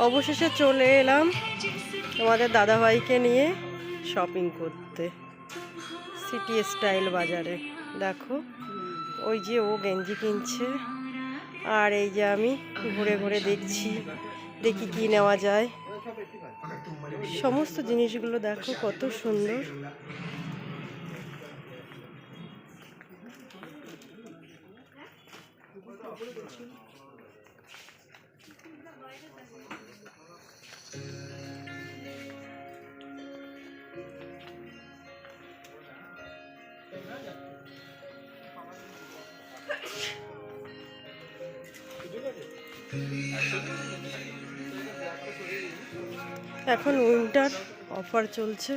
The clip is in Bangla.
অবশেষে চলে এলাম তোমাদের দাদাভাইকে নিয়ে শপিং করতে সিটি স্টাইল বাজারে। দেখো ওই যে ও গেঞ্জি কিনছে, আর এই যে আমি ঘুরে ঘুরে দেখছি, দেখি কি নেওয়া যায়। সমস্ত জিনিসগুলো দেখো কত সুন্দর। এখন উইন্টার অফার চলছে।